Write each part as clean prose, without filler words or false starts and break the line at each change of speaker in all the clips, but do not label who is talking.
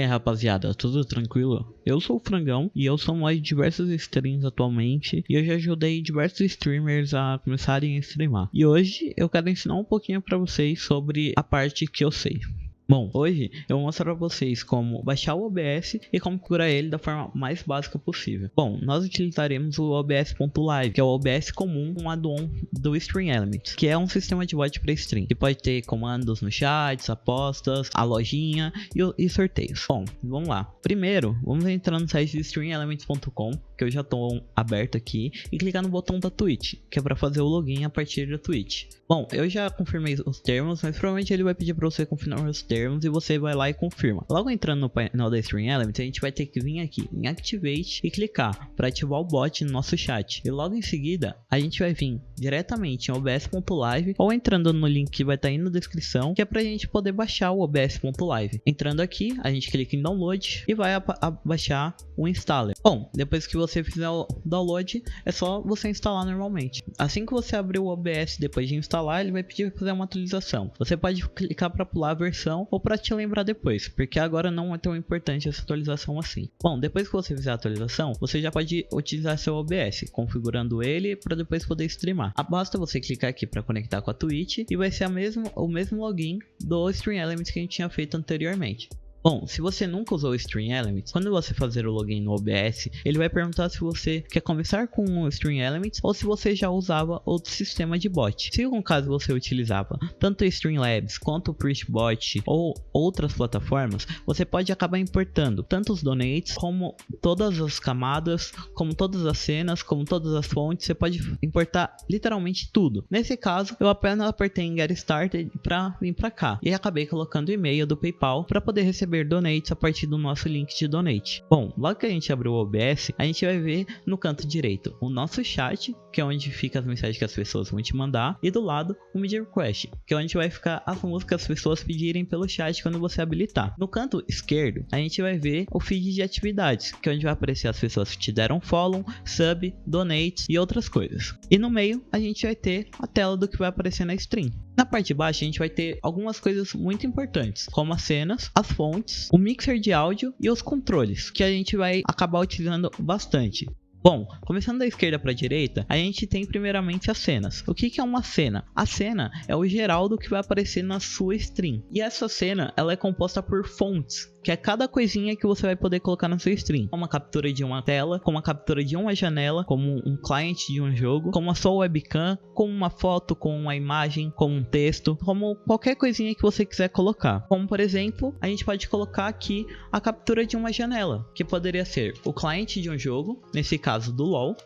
Rapaziada, tudo tranquilo? Eu sou o Frangão e eu sou mais de diversos streams atualmente e eu já ajudei diversos streamers a começarem a streamar. E hoje eu quero ensinar um pouquinho pra vocês sobre a parte que eu sei. Bom, hoje eu vou mostrar pra vocês como baixar o OBS e como configurar ele da forma mais básica possível. Bom, nós utilizaremos o OBS.live, que é o OBS comum, um add-on do Stream Elements, que é um sistema de bot para stream, que pode ter comandos no chat, apostas, a lojinha e sorteios. Bom, vamos lá. Primeiro, vamos entrar no site de streamelements.com, que eu já tô aberto aqui, e clicar no botão da Twitch, que é para fazer o login a partir da Twitch. Bom, eu já confirmei os termos, mas provavelmente ele vai pedir para você confirmar os termos e você vai lá e confirma. Logo entrando no painel da Stream Elements, a gente vai ter que vir aqui em Activate e clicar para ativar o bot no nosso chat. E logo em seguida, a gente vai vir diretamente em obs.live ou entrando no link que vai estar aí na descrição, que é para a gente poder baixar o obs.live. Entrando aqui, a gente clica em Download e vai baixar o installer. Bom, depois que você fizer o download, é só você instalar normalmente. Assim que você abrir o OBS depois de instalar, ele vai pedir para fazer uma atualização. Você pode clicar para pular a versão ou para te lembrar depois, porque agora não é tão importante essa atualização assim. Bom, depois que você fizer a atualização, você já pode utilizar seu OBS, configurando ele para depois poder streamar. Basta você clicar aqui para conectar com a Twitch e vai ser o mesmo login do Stream Elements que a gente tinha feito anteriormente. Bom, se você nunca usou o Stream Elements, quando você fazer o login no OBS, ele vai perguntar se você quer começar com o Stream Elements ou se você já usava outro sistema de bot. Se no caso você utilizava tanto o Streamlabs quanto o PrestBot ou outras plataformas, você pode acabar importando tanto os donates, como todas as camadas, como todas as cenas, como todas as fontes. Você pode importar literalmente tudo. Nesse caso, eu apenas apertei em Get Started para vir para cá e acabei colocando o e-mail do PayPal para poder receber donates a partir do nosso link de donate. Bom, logo que a gente abrir o OBS, a gente vai ver no canto direito o nosso chat, que é onde fica as mensagens que as pessoas vão te mandar, e do lado o Media Request, que é onde vai ficar as músicas que as pessoas pedirem pelo chat quando você habilitar. No canto esquerdo, a gente vai ver o feed de atividades, que é onde vai aparecer as pessoas que te deram follow, sub, donates e outras coisas. E no meio, a gente vai ter a tela do que vai aparecer na stream. Na parte de baixo a gente vai ter algumas coisas muito importantes, como as cenas, as fontes, o mixer de áudio e os controles, que a gente vai acabar utilizando bastante. Bom, começando da esquerda para a direita, a gente tem primeiramente as cenas. O que é uma cena? A cena é o geral do que vai aparecer na sua stream. E essa cena, ela é composta por fontes, que é cada coisinha que você vai poder colocar na sua stream. Como a captura de uma tela, como a captura de uma janela, como um client de um jogo, como a sua webcam, como uma foto, como uma imagem, como um texto, como qualquer coisinha que você quiser colocar. Como por exemplo, a gente pode colocar aqui a captura de uma janela, que poderia ser o client de um jogo, nesse caso do LoL.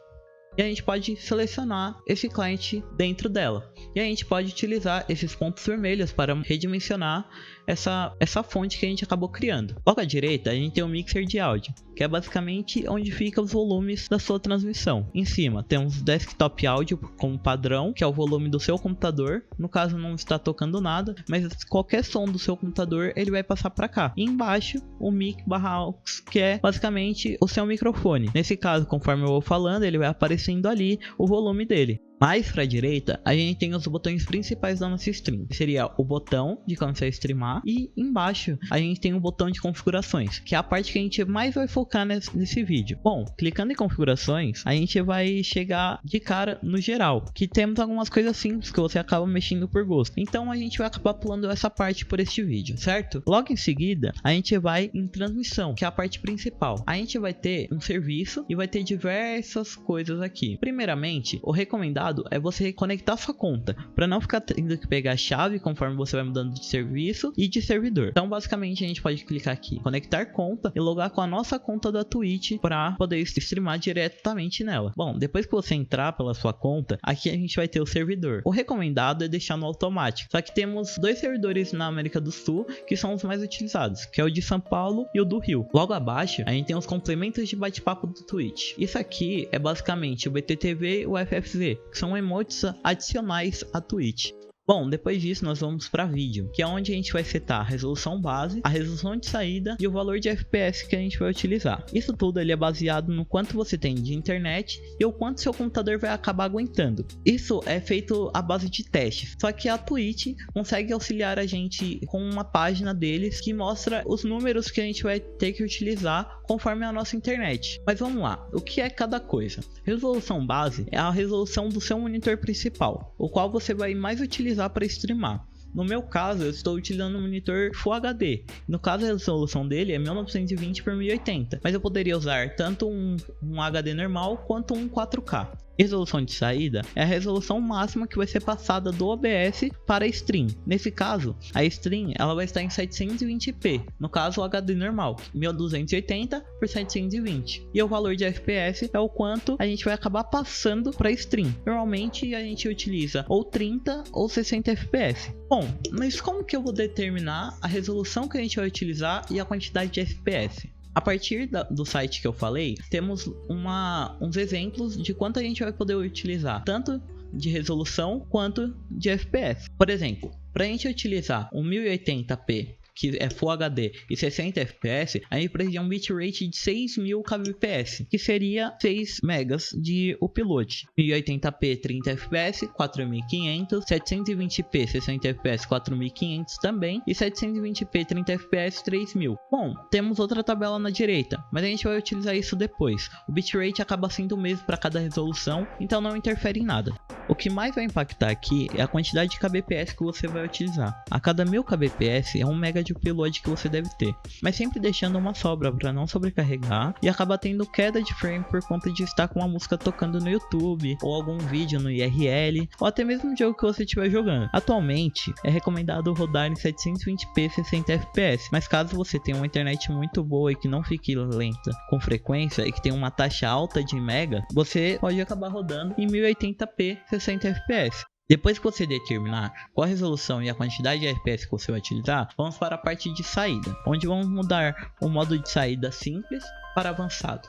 E a gente pode selecionar esse cliente dentro dela. E a gente pode utilizar esses pontos vermelhos para redimensionar essa fonte que a gente acabou criando. Logo à direita, a gente tem o mixer de áudio, que é basicamente onde ficam os volumes da sua transmissão. Em cima, temos o desktop áudio como padrão, que é o volume do seu computador. No caso, não está tocando nada, mas qualquer som do seu computador, ele vai passar para cá. E embaixo, o mic/aux, que é basicamente o seu microfone. Nesse caso, conforme eu vou falando, ele vai aparecendo ali o volume dele. Mais para a direita, a gente tem os botões principais da nossa stream. Seria o botão de começar a streamar e embaixo a gente tem o botão de configurações, que é a parte que a gente mais vai focar nesse vídeo. Bom, clicando em configurações, a gente vai chegar de cara no geral, que temos algumas coisas simples que você acaba mexendo por gosto. Então a gente vai acabar pulando essa parte por este vídeo, certo? Logo em seguida, a gente vai em transmissão, que é a parte principal. A gente vai ter um serviço e vai ter diversas coisas aqui. Primeiramente, o recomendado é você conectar sua conta, para não ficar tendo que pegar a chave conforme você vai mudando de serviço e de servidor. Então basicamente a gente pode clicar aqui, conectar conta e logar com a nossa conta da Twitch para poder streamar diretamente nela. Bom, depois que você entrar pela sua conta, aqui a gente vai ter o servidor. O recomendado é deixar no automático, só que temos dois servidores na América do Sul que são os mais utilizados, que é o de São Paulo e o do Rio. Logo abaixo a gente tem os complementos de bate-papo do Twitch. Isso aqui é basicamente o BTTV e o FFZ, que são emotes adicionais à Twitch. Bom, depois disso nós vamos para vídeo, que é onde a gente vai setar a resolução base, a resolução de saída e o valor de FPS que a gente vai utilizar. Isso tudo ele é baseado no quanto você tem de internet e o quanto seu computador vai acabar aguentando. Isso é feito à base de testes, só que a Twitch consegue auxiliar a gente com uma página deles que mostra os números que a gente vai ter que utilizar conforme a nossa internet. Mas vamos lá, o que é cada coisa? Resolução base é a resolução do seu monitor principal, o qual você vai mais utilizar para streamar. No meu caso, eu estou utilizando um monitor Full HD. No caso, a resolução dele é 1920 por 1080, mas eu poderia usar tanto um HD normal quanto um 4K. Resolução de saída é a resolução máxima que vai ser passada do OBS para a stream. Nesse caso, a stream ela vai estar em 720p, no caso o HD normal, 1280 por 720. E o valor de FPS é o quanto a gente vai acabar passando para a stream. Normalmente a gente utiliza ou 30 ou 60 FPS. Bom, mas como que eu vou determinar a resolução que a gente vai utilizar e a quantidade de FPS? A partir do site que eu falei, temos uns exemplos de quanto a gente vai poder utilizar, tanto de resolução quanto de FPS. Por exemplo, para a gente utilizar um 1080p, que é Full HD, e 60 FPS, a gente precisa de um bitrate de 6000 kbps, que seria 6 megas de upload. 1080p 30 fps, 4500, 720p 60 fps, 4500 também, e 720p 30 fps, 3000. Bom, temos outra tabela na direita, mas a gente vai utilizar isso depois. O bitrate acaba sendo o mesmo para cada resolução, então não interfere em nada. O que mais vai impactar aqui é a quantidade de kbps que você vai utilizar. A cada 1000 kbps é 1 mega de upload que você deve ter, mas sempre deixando uma sobra para não sobrecarregar e acaba tendo queda de frame por conta de estar com uma música tocando no YouTube ou algum vídeo no IRL ou até mesmo o jogo que você estiver jogando. Atualmente é recomendado rodar em 720p 60 fps, mas caso você tenha uma internet muito boa e que não fique lenta com frequência e que tenha uma taxa alta de mega, você pode acabar rodando em 1080p 60 fps. Depois que você determinar qual a resolução e a quantidade de FPS que você vai utilizar, vamos para a parte de saída, onde vamos mudar o modo de saída simples para avançado.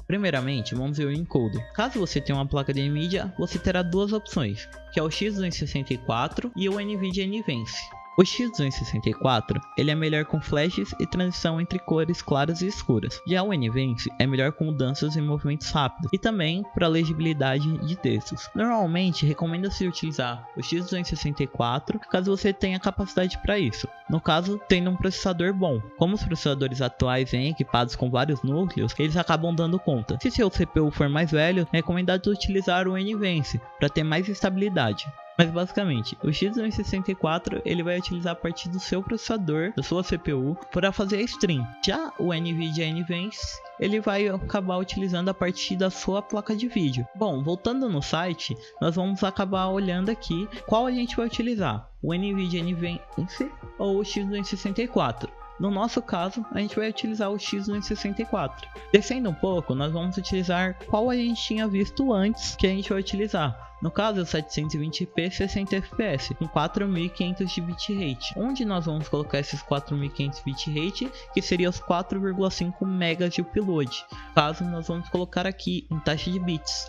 Primeiramente, vamos ver o encoder. Caso você tenha uma placa de NVIDIA, você terá duas opções, que é o X264 e o NVIDIA NVENCE. O X264 ele é melhor com flashes e transição entre cores claras e escuras. Já o NVENCE é melhor com mudanças e movimentos rápidos e também para legibilidade de textos. Normalmente recomenda-se utilizar o X264 caso você tenha capacidade para isso. No caso, tendo um processador bom. Como os processadores atuais vêm equipados com vários núcleos, eles acabam dando conta. Se seu CPU for mais velho, é recomendado utilizar o NVENCE para ter mais estabilidade. Mas basicamente, o X264 ele vai utilizar a partir do seu processador, da sua CPU, para fazer a stream. Já o NVIDIA NVENCE ele vai acabar utilizando a partir da sua placa de vídeo. Bom, voltando no site, nós vamos acabar olhando aqui qual a gente vai utilizar, o NVIDIA NVENCE ou o X264. No nosso caso, a gente vai utilizar o X264. Descendo um pouco, nós vamos utilizar qual a gente tinha visto antes que a gente vai utilizar. No caso, é o 720p 60 fps com 4500 de bitrate. Onde nós vamos colocar esses 4500 bitrate, que seria os 4,5 megas de upload. Caso nós vamos colocar aqui em taxa de bits.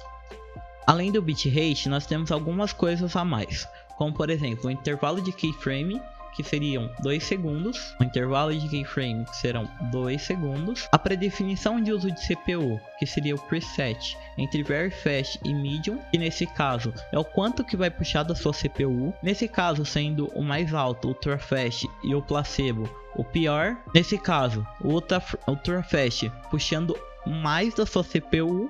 Além do bitrate, nós temos algumas coisas a mais, como por exemplo, o intervalo de keyframe, que seriam 2 segundos, o intervalo de keyframe, que serão 2 segundos, a predefinição de uso de CPU, que seria o preset entre Very Fast e Medium, que nesse caso é o quanto que vai puxar da sua CPU, nesse caso sendo o mais alto, Ultra Fast, e o placebo, o pior, nesse caso o Ultra Fast puxando mais da sua CPU,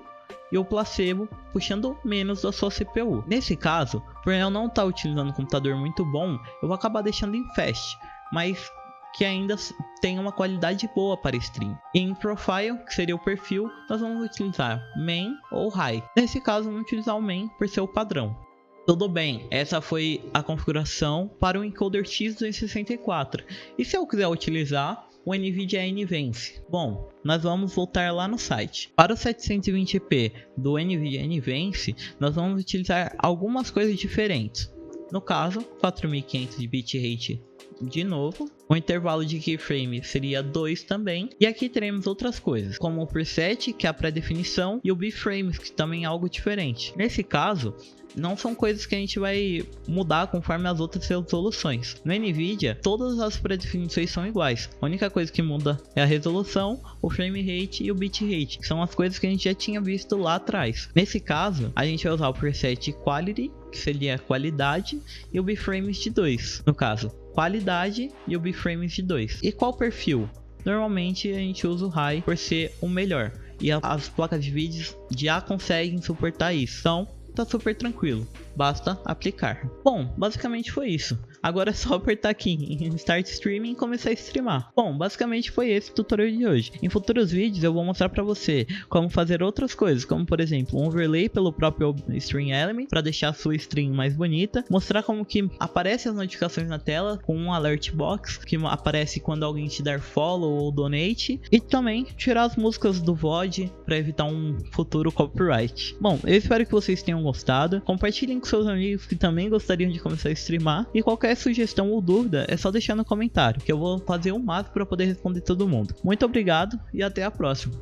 e o placebo puxando menos da sua CPU. Nesse caso, por eu não estar utilizando um computador muito bom, eu vou acabar deixando em fast, mas que ainda tem uma qualidade boa para stream. E em profile, que seria o perfil, nós vamos utilizar main ou high. Nesse caso, vamos utilizar o main por ser o padrão. Tudo bem, essa foi a configuração para o encoder X264. E se eu quiser utilizar o NVIDIA NVENCE? Bom, nós vamos voltar lá no site. Para o 720p do NVIDIA NVENCE, nós vamos utilizar algumas coisas diferentes. No caso, 4500 de bitrate de novo. O intervalo de keyframe seria 2 também. E aqui teremos outras coisas, como o preset, que é a pré-definição, e o B-frames, que também é algo diferente. Nesse caso, não são coisas que a gente vai mudar conforme as outras resoluções. No NVIDIA, todas as pré-definições são iguais. A única coisa que muda é a resolução, o frame rate e o bitrate, que são as coisas que a gente já tinha visto lá atrás. Nesse caso, a gente vai usar o preset Quality, que seria a qualidade, e o B-frames de 2. No caso, qualidade e o B-frames de 2. E qual perfil? Normalmente a gente usa o High por ser o melhor. E as placas de vídeos já conseguem suportar isso. Então, tá super tranquilo, basta aplicar. Bom, basicamente foi isso. Agora é só apertar aqui em Start Streaming e começar a streamar. Bom, basicamente foi esse o tutorial de hoje. Em futuros vídeos eu vou mostrar para você como fazer outras coisas, como por exemplo um overlay pelo próprio Stream Element para deixar a sua stream mais bonita, mostrar como que aparecem as notificações na tela com um alert box que aparece quando alguém te der follow ou donate, e também tirar as músicas do VOD para evitar um futuro copyright. Bom, eu espero que vocês tenham gostado. Compartilhem com seus amigos que também gostariam de começar a streamar, e qualquer sugestão ou dúvida é só deixar no comentário, que eu vou fazer o máximo para poder responder todo mundo. Muito obrigado e até a próxima.